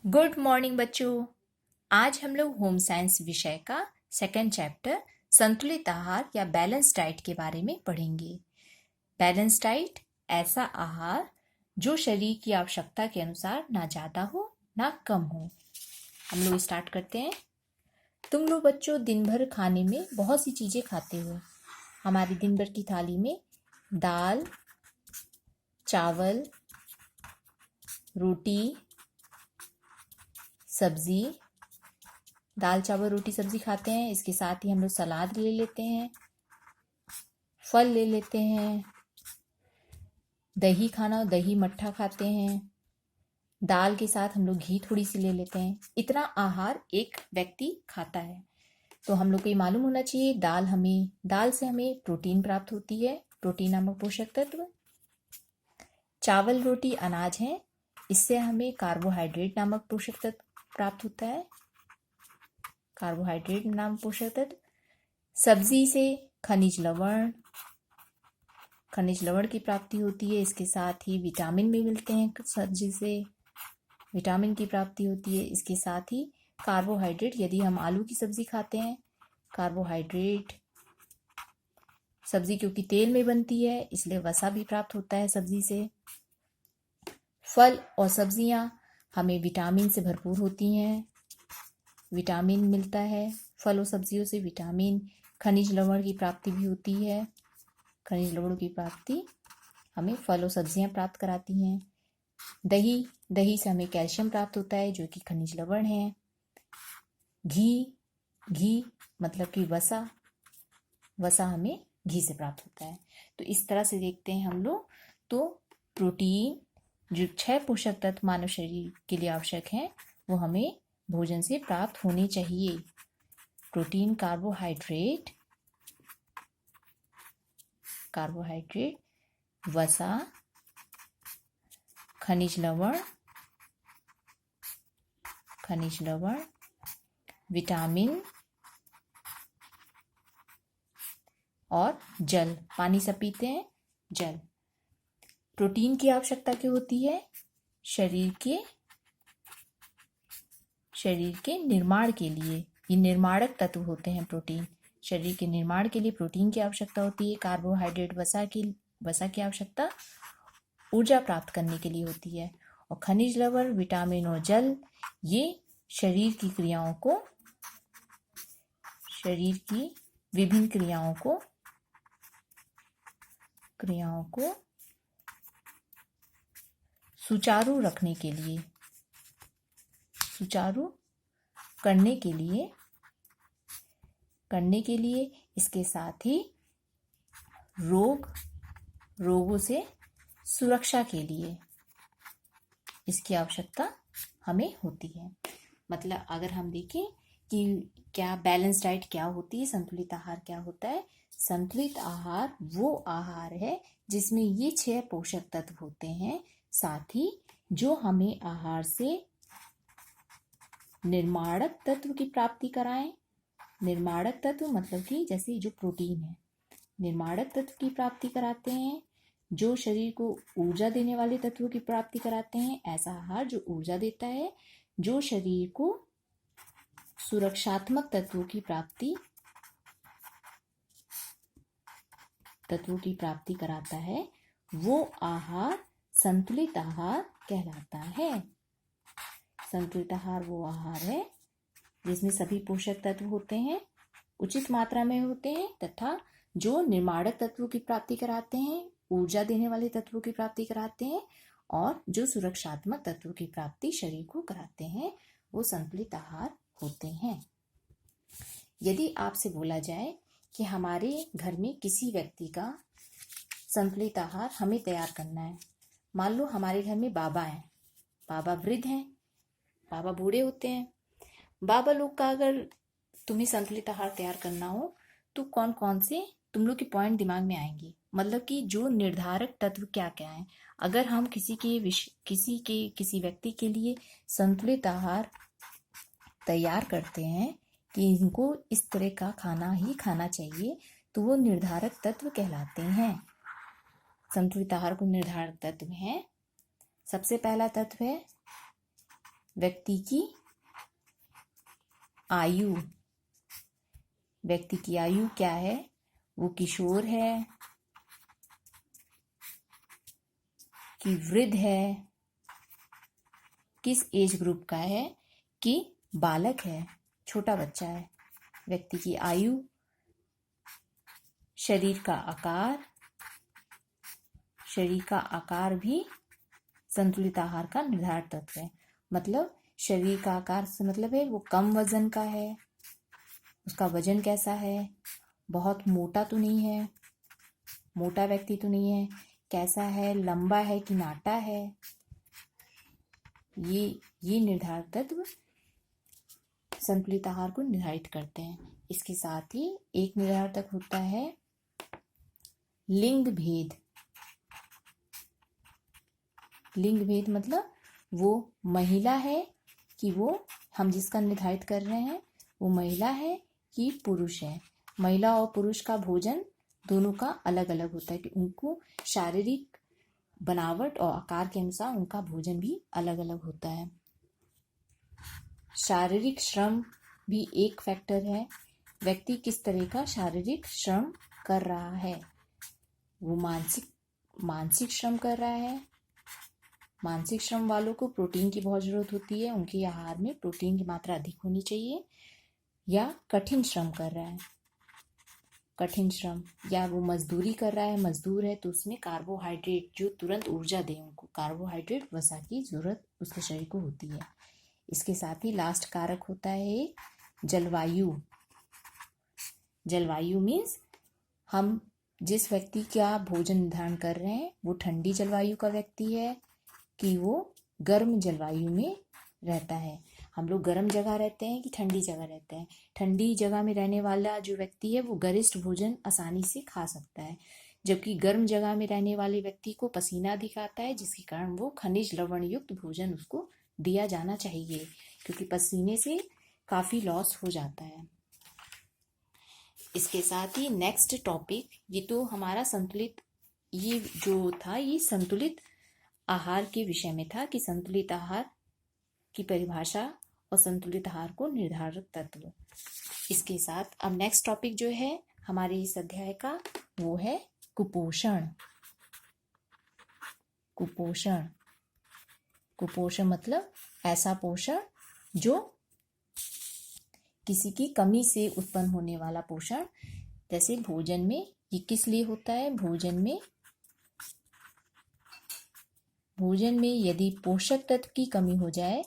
Good morning बच्चों। आज हम लोग होम साइंस विषय का सेकंड चैप्टर संतुलित आहार या बैलेंस डाइट के बारे में पढ़ेंगे। बैलेंस डाइट ऐसा आहार जो शरीर की आवश्यकता के अनुसार ना ज़्यादा हो ना कम हो। हम लोग स्टार्ट करते हैं। तुम लोग बच्चों दिन भर खाने में बहुत सी चीज़ें खाते हो। हमारी दिन भर की थाली में दाल, चावल, रोटी, सब्जी, दाल चावल रोटी सब्जी खाते हैं। इसके साथ ही हम लोग सलाद ले लेते हैं, फल ले लेते हैं, दही खाना दही मट्ठा खाते हैं, दाल के साथ हम लोग घी थोड़ी सी ले लेते हैं। इतना आहार एक व्यक्ति खाता है। तो हम लोग को ये मालूम होना चाहिए दाल से हमें प्रोटीन प्राप्त होती है, प्रोटीन नामक पोषक तत्व। चावल रोटी अनाज है, इससे हमें कार्बोहाइड्रेट नामक पोषक तत्व प्राप्त होता है, कार्बोहाइड्रेट नामक पोषक तत्व। सब्जी से खनिज लवण की प्राप्ति होती है। इसके साथ ही विटामिन भी मिलते हैं, सब्जी से विटामिन की प्राप्ति होती है। इसके साथ ही कार्बोहाइड्रेट, यदि हम आलू की सब्जी खाते हैं, कार्बोहाइड्रेट, सब्जी क्योंकि तेल में बनती है इसलिए वसा भी प्राप्त होता है सब्जी से। फल और सब्जियां हमें विटामिन से भरपूर होती हैं, विटामिन मिलता है फल और सब्जियों से, विटामिन। खनिज लवण की प्राप्ति भी होती है, खनिज लवणों की प्राप्ति हमें फल और सब्जियां प्राप्त कराती हैं। दही से हमें कैल्शियम प्राप्त होता है जो कि खनिज लवण है। घी मतलब कि वसा हमें घी से प्राप्त होता है। तो इस तरह से देखते हैं हम लोग। तो प्रोटीन, जो 6 पोषक तत्व मानव शरीर के लिए आवश्यक हैं, वो हमें भोजन से प्राप्त होने चाहिए। प्रोटीन, कार्बोहाइड्रेट, वसा, खनिज लवण, विटामिन और जल। पानी सब पीते हैं, जल। प्रोटीन की आवश्यकता क्यों होती है? शरीर के निर्माण के लिए। ये निर्माणक तत्व होते हैं प्रोटीन। शरीर के निर्माण के लिए प्रोटीन की आवश्यकता होती है। कार्बोहाइड्रेट, वसा की आवश्यकता ऊर्जा प्राप्त करने के लिए होती है। और खनिज लवण, विटामिन और जल, ये शरीर की विभिन्न क्रियाओं को सुचारू रखने के लिए, सुचारू करने के लिए, इसके साथ ही रोगों से सुरक्षा के लिए इसकी आवश्यकता हमें होती है। मतलब अगर हम देखें कि क्या बैलेंस डाइट क्या होती है, संतुलित आहार क्या होता है। संतुलित आहार वो आहार है जिसमें ये 6 पोषक तत्व होते हैं, साथ ही जो हमें आहार से निर्माणक तत्व की प्राप्ति कराएं। निर्माणक तत्व मतलब कि जैसे जो प्रोटीन है, निर्माणक तत्व की प्राप्ति कराते हैं, जो शरीर को ऊर्जा देने वाले तत्वों की प्राप्ति कराते हैं। ऐसा आहार जो ऊर्जा देता है, जो शरीर को सुरक्षात्मक तत्वों की प्राप्ति कराता है, वो आहार संतुलित आहार कहलाता है। संतुलित आहार वो आहार है जिसमें सभी पोषक तत्व होते हैं, उचित मात्रा में होते हैं, तथा जो निर्माणक तत्वों की प्राप्ति कराते हैं, ऊर्जा देने वाले तत्वों की प्राप्ति कराते हैं, और जो सुरक्षात्मक तत्वों की प्राप्ति शरीर को कराते हैं, वो संतुलित आहार होते हैं। यदि आपसे बोला जाए कि हमारे घर में किसी व्यक्ति का संतुलित आहार हमें तैयार करना है, मान लो हमारे घर में बाबा हैं, बाबा वृद्ध हैं, बाबा बूढ़े होते हैं। बाबा लोग का अगर तुम्हें संतुलित आहार तैयार करना हो तो कौन कौन से तुम लोग के पॉइंट दिमाग में आएंगे, मतलब कि जो निर्धारक तत्व क्या क्या हैं। अगर हम किसी व्यक्ति के लिए संतुलित आहार तैयार करते हैं कि इनको इस तरह का खाना ही खाना चाहिए, तो वो निर्धारक तत्व कहलाते हैं। संतुलित आहार को निर्धारक तत्व हैं। सबसे पहला तत्व है व्यक्ति की आयु, व्यक्ति की आयु क्या है, वो किशोर है कि वृद्ध है, किस एज ग्रुप का है कि बालक है, छोटा बच्चा है। व्यक्ति की आयु, शरीर का आकार भी संतुलित आहार का निर्धारक तत्व है। मतलब शरीर का आकार से मतलब है वो कम वजन का है, उसका वजन कैसा है, बहुत मोटा तो नहीं है, मोटा व्यक्ति तो नहीं है, कैसा है, लंबा है कि नाटा है, ये निर्धारक तत्व संतुलित आहार को निर्धारित करते हैं। इसके साथ ही एक निर्धारक तत्व होता है लिंग भेद। लिंग भेद मतलब वो महिला है कि वो, हम जिसका निर्धारित कर रहे हैं वो महिला है कि पुरुष है। महिला और पुरुष का भोजन दोनों का अलग अलग होता है कि उनको शारीरिक बनावट और आकार के अनुसार उनका भोजन भी अलग अलग होता है। शारीरिक श्रम भी एक फैक्टर है। व्यक्ति किस तरह का शारीरिक श्रम कर रहा है, वो मानसिक श्रम कर रहा है। मानसिक श्रम वालों को प्रोटीन की बहुत जरूरत होती है, उनके आहार में प्रोटीन की मात्रा अधिक होनी चाहिए। या कठिन श्रम कर रहा है, कठिन श्रम, या वो मजदूरी कर रहा है, मजदूर है तो उसमें कार्बोहाइड्रेट जो तुरंत ऊर्जा दे, उनको कार्बोहाइड्रेट वसा की जरूरत उसके शरीर को होती है। इसके साथ ही लास्ट कारक होता है जलवायु। जलवायु मीन्स हम जिस व्यक्ति का भोजन निर्धारण कर रहे हैं वो ठंडी जलवायु का व्यक्ति है कि वो गर्म जलवायु में रहता है। हम लोग गर्म जगह रहते हैं कि ठंडी जगह रहते हैं। ठंडी जगह में रहने वाला जो व्यक्ति है वो गरिष्ठ भोजन आसानी से खा सकता है, जबकि गर्म जगह में रहने वाले व्यक्ति को पसीना अधिक आता है, जिसके कारण वो खनिज लवण युक्त भोजन उसको दिया जाना चाहिए, क्योंकि पसीने से काफ़ी लॉस हो जाता है। इसके साथ ही नेक्स्ट टॉपिक, ये तो हमारा संतुलित, ये जो था ये संतुलित आहार के विषय में था कि संतुलित आहार की परिभाषा और संतुलित आहार को निर्धारक तत्व। इसके साथ अब नेक्स्ट टॉपिक जो है हमारे इस अध्याय का वो है कुपोषण। कुपोषण, कुपोषण मतलब ऐसा पोषण जो किसी की कमी से उत्पन्न होने वाला पोषण। जैसे भोजन में, ये किस लिए होता है, भोजन में यदि पोषक तत्व की कमी हो जाए,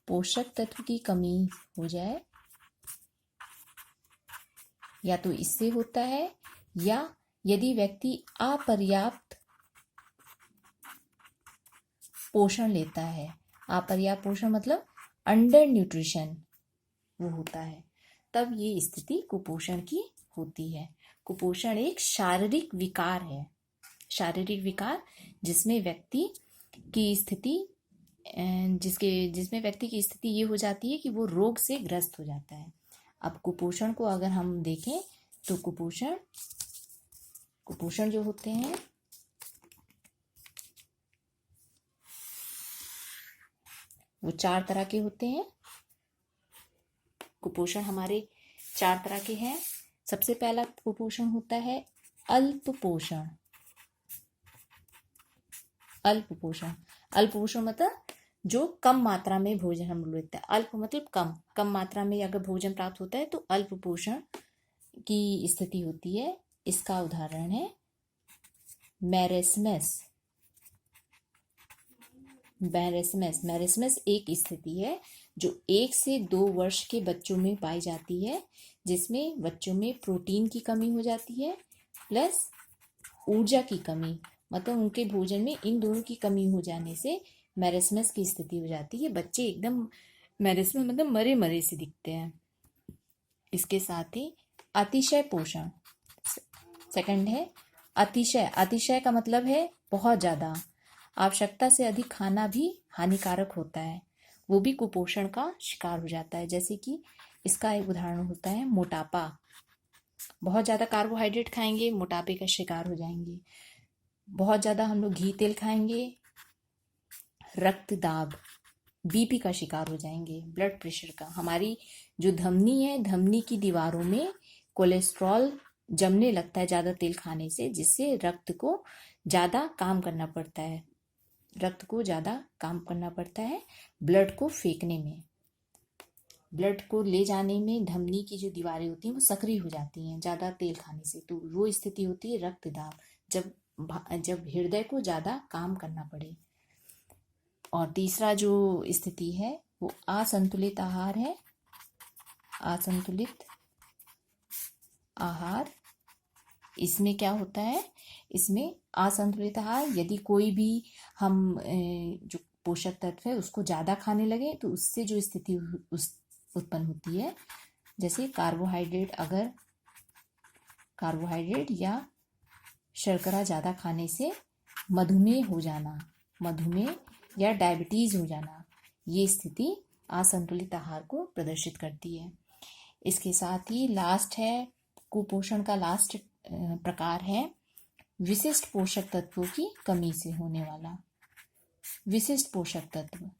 पोषक तत्व की कमी हो जाए, या तो इससे होता है, या यदि व्यक्ति अपर्याप्त पोषण लेता है। अपर्याप्त पोषण मतलब अंडर न्यूट्रिशन वो होता है, तब ये स्थिति कुपोषण की होती है। कुपोषण एक शारीरिक विकार है, शारीरिक विकार जिसमें व्यक्ति की स्थिति जिसमें व्यक्ति की स्थिति ये हो जाती है कि वो रोग से ग्रस्त हो जाता है। अब कुपोषण को अगर हम देखें तो कुपोषण जो होते हैं वो 4 तरह के होते हैं। कुपोषण हमारे 4 तरह के हैं। सबसे पहला कुपोषण होता है अल्प पोषण। अल्प पोषण मतलब जो कम मात्रा में भोजन हम लोग लेते हैं। अल्प मतलब कम मात्रा में अगर भोजन प्राप्त होता है तो अल्प पोषण की स्थिति होती है। इसका उदाहरण है मैरेस्मस। मैरेस्मस एक स्थिति है जो 1 से 2 वर्ष के बच्चों में पाई जाती है, जिसमें बच्चों में प्रोटीन की कमी हो जाती है प्लस ऊर्जा की कमी, मतलब उनके भोजन में इन दोनों की कमी हो जाने से मैरेस्मस की स्थिति हो जाती है। बच्चे एकदम मैरेस्मस मतलब मरे मरे से दिखते हैं। इसके साथ ही अतिशय पोषण सेकंड है। अतिशय का मतलब है बहुत ज़्यादा, आवश्यकता से अधिक खाना भी हानिकारक होता है, वो भी कुपोषण का शिकार हो जाता है। जैसे कि इसका एक उदाहरण होता है मोटापा। बहुत ज़्यादा कार्बोहाइड्रेट खाएंगे, मोटापे का शिकार हो जाएंगे। बहुत ज़्यादा हम लोग घी तेल खाएंगे, रक्त दाब, बीपी का शिकार हो जाएंगे, ब्लड प्रेशर का। हमारी जो धमनी है, धमनी की दीवारों में कोलेस्ट्रॉल जमने लगता है ज़्यादा तेल खाने से, जिससे रक्त को ज़्यादा काम करना पड़ता है, रक्त को ज़्यादा काम करना पड़ता है ब्लड को फेंकने में, ब्लड को ले जाने में। धमनी की जो दीवारें होती हैं वो सक्रिय हो जाती हैं ज़्यादा तेल खाने से, तो वो स्थिति होती है रक्तदाब, जब हृदय को ज़्यादा काम करना पड़े। और तीसरा जो स्थिति है वो असंतुलित आहार है। असंतुलित आहार, इसमें क्या होता है, इसमें असंतुलित आहार, यदि कोई भी हम जो पोषक तत्व है उसको ज़्यादा खाने लगे तो उससे जो स्थिति उत्पन्न होती है, जैसे कार्बोहाइड्रेट, अगर कार्बोहाइड्रेट या शर्करा ज़्यादा खाने से मधुमेह हो जाना, मधुमेह या डायबिटीज़ हो जाना, ये स्थिति असंतुलित आहार को प्रदर्शित करती है। इसके साथ ही लास्ट है, कुपोषण का लास्ट प्रकार है विशिष्ट पोषक तत्वों की कमी से होने वाला। विशिष्ट पोषक तत्व,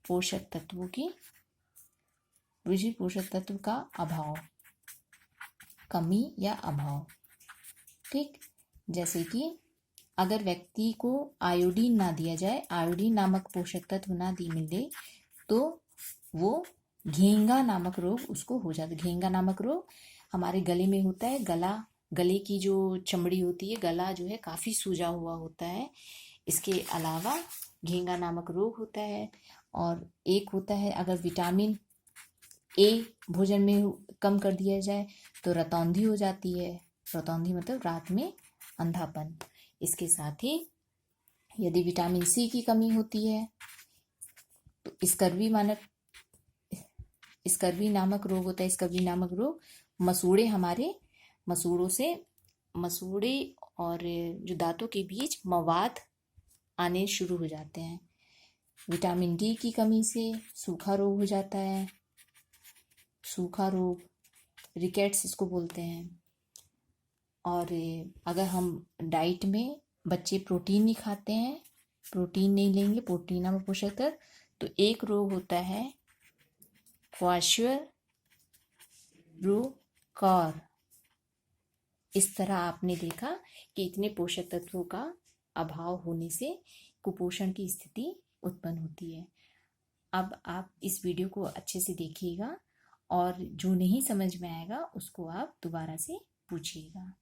पोषक तत्वों की, विशिष्ट पोषक तत्व का अभाव, कमी या अभाव। ठीक, जैसे कि अगर व्यक्ति को आयोडीन ना दिया जाए, आयोडीन नामक पोषक तत्व ना मिले, तो वो घेंगा नामक रोग उसको हो जाता है। घेंगा नामक रोग हमारे गले में होता है। गले की जो चमड़ी होती है, गला जो है काफ़ी सूजा हुआ होता है। इसके अलावा घेंगा नामक रोग होता है। और एक होता है, अगर विटामिन ए भोजन में कम कर दिया जाए तो रतौंधी हो जाती है। रतौंधी मतलब रात में अंधापन। इसके साथ ही यदि विटामिन सी की कमी होती है तो स्कर्वी नामक रोग होता है। स्कर्वी नामक रोग, मसूड़े और जो दांतों के बीच मवाद आने शुरू हो जाते हैं। विटामिन डी की कमी से सूखा रोग हो जाता है। सूखा रोग, रिकेट्स इसको बोलते हैं। और अगर हम डाइट में बच्चे प्रोटीन नहीं खाते हैं, प्रोटीन नहीं लेंगे, प्रोटीन नामक पोषक तत्व, तो एक रोग होता है क्वाशियोर। इस तरह आपने देखा कि इतने पोषक तत्वों का अभाव होने से कुपोषण की स्थिति उत्पन्न होती है। अब आप इस वीडियो को अच्छे से देखिएगा और जो नहीं समझ में आएगा उसको आप दोबारा से पूछिएगा।